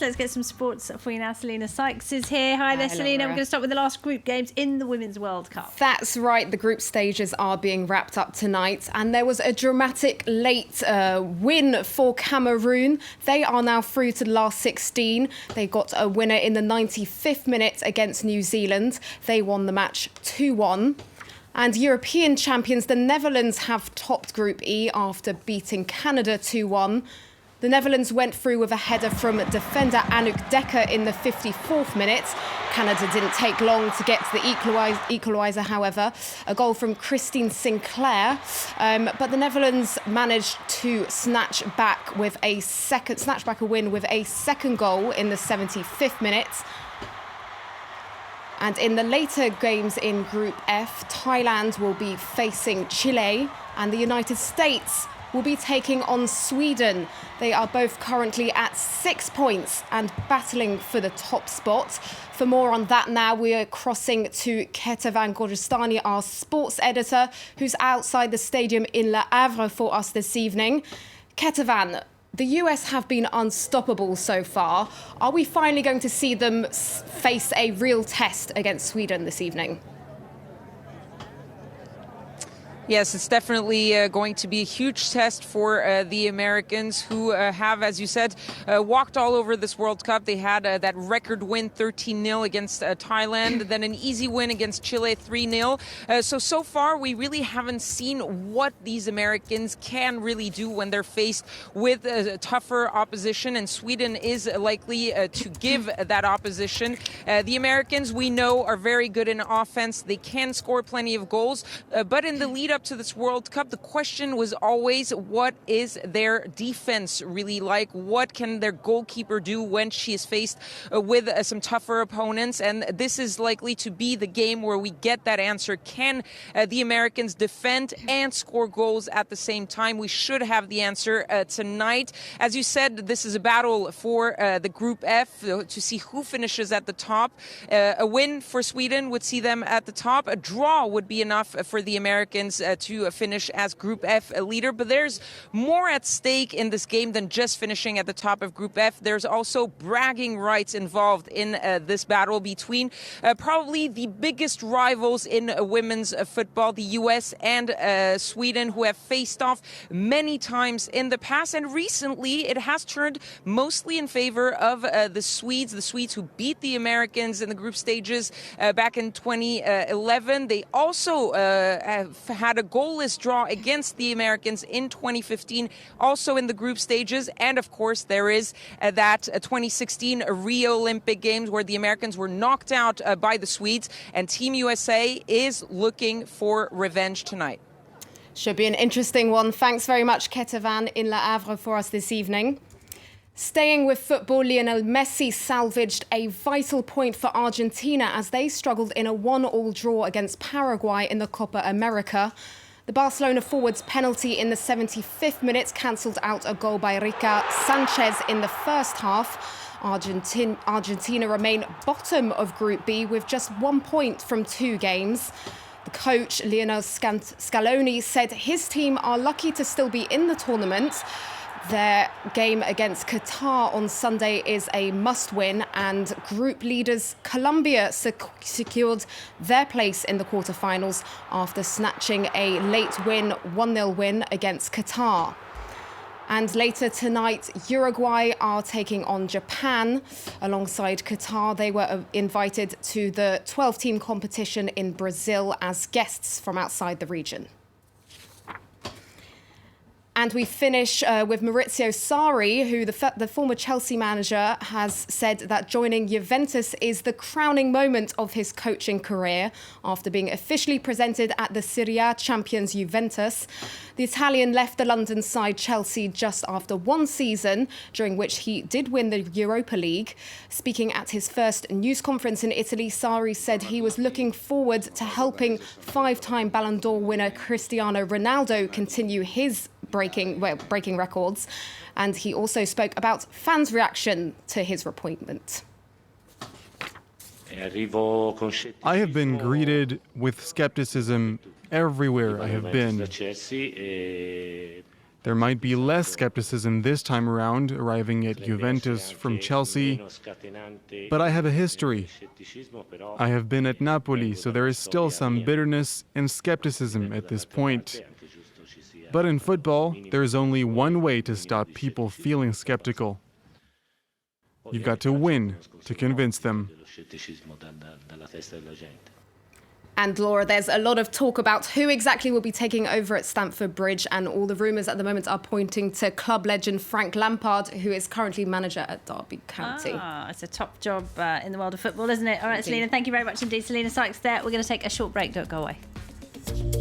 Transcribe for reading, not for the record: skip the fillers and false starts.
Let's get some sports for you now. Selena Sykes is here. Hi there, Selena. We're going to start with the last group games in the Women's World Cup. That's right. The group stages are being wrapped up tonight. And there was a dramatic late win for Cameroon. They are now through to the last 16. They got a winner in the 95th minute against New Zealand. They won the match 2-1. And European champions, the Netherlands, have topped Group E after beating Canada 2-1. The Netherlands went through with a header from defender Anouk Dekker in the 54th minute. Canada didn't take long to get to the equaliser, however. A goal from Christine Sinclair. But the Netherlands managed to snatch back a win with a second goal in the 75th minute. And in the later games in Group F, Thailand will be facing Chile and the United States will be taking on Sweden. They are both currently at 6 points and battling for the top spot. For more on that now, we are crossing to Ketevan Gorjestani, our sports editor, who's outside the stadium in Le Havre for us this evening. Ketevan, the US have been unstoppable so far. Are we finally going to see them face a real test against Sweden this evening? Yes, it's definitely going to be a huge test for the Americans who have, as you said, walked all over this World Cup. They had that record win 13-0 against Thailand, then an easy win against Chile 3-0. So far, we really haven't seen what these Americans can really do when they're faced with tougher opposition, and Sweden is likely to give that opposition. The Americans, we know, are very good in offense. They can score plenty of goals, but in the lead-up to this World Cup, the question was always, what is their defense really like? What can their goalkeeper do when she is faced with some tougher opponents? And this is likely to be the game where we get that answer. Can the Americans defend and score goals at the same time? We should have the answer tonight. As you said, this is a battle for the Group F to see who finishes at the top. A win for Sweden would see them at the top. A draw would be enough for the Americans to finish as Group F leader. But there's more at stake in this game than just finishing at the top of Group F. There's also bragging rights involved in this battle between probably the biggest rivals in women's football, the US and Sweden, who have faced off many times in the past. And recently, it has turned mostly in favor of the Swedes who beat the Americans in the group stages back in 2011. They also have had a goalless draw against the Americans in 2015, also in the group stages. And of course, there is that 2016 Rio Olympic Games where the Americans were knocked out by the Swedes, and Team USA is looking for revenge tonight. Should be an interesting one. Thanks very much, Ketevan in Le Havre, for us this evening. Staying with football, Lionel Messi salvaged a vital point for Argentina as they struggled in a 1-1 draw against Paraguay in the Copa America. The Barcelona forward's penalty in the 75th minute cancelled out a goal by Rica Sanchez in the first half. Argentina remain bottom of Group B with just 1 point from 2 games. The coach, Lionel Scaloni, said his team are lucky to still be in the tournament. Their game against Qatar on Sunday is a must-win, and group leaders Colombia secured their place in the quarterfinals after snatching a late win, 1-0 win against Qatar. And later tonight, Uruguay are taking on Japan. Alongside Qatar, they were invited to the 12-team competition in Brazil as guests from outside the region. And we finish with Maurizio Sarri, who the former Chelsea manager has said that joining Juventus is the crowning moment of his coaching career after being officially presented at the Serie A champions Juventus. The Italian left the London side Chelsea just after 1 season, during which he did win the Europa League. Speaking at his first news conference in Italy, Sarri said he was looking forward to helping 5-time Ballon d'Or winner Cristiano Ronaldo continue his breaking records. And he also spoke about fans' reaction to his appointment. I have been greeted with skepticism everywhere I have been. There might be less skepticism this time around arriving at Juventus from Chelsea, but I have a history. I have been at Napoli, so there is still some bitterness and skepticism at this point. But in football, there is only one way to stop people feeling skeptical. You've got to win to convince them. And Laura, there's a lot of talk about who exactly will be taking over at Stamford Bridge, and all the rumours at the moment are pointing to club legend Frank Lampard, who is currently manager at Derby County. It's a top job in the world of football, isn't it? All right, Selina, thank you very much indeed. Selina Sykes there. We're going to take a short break. Don't go away.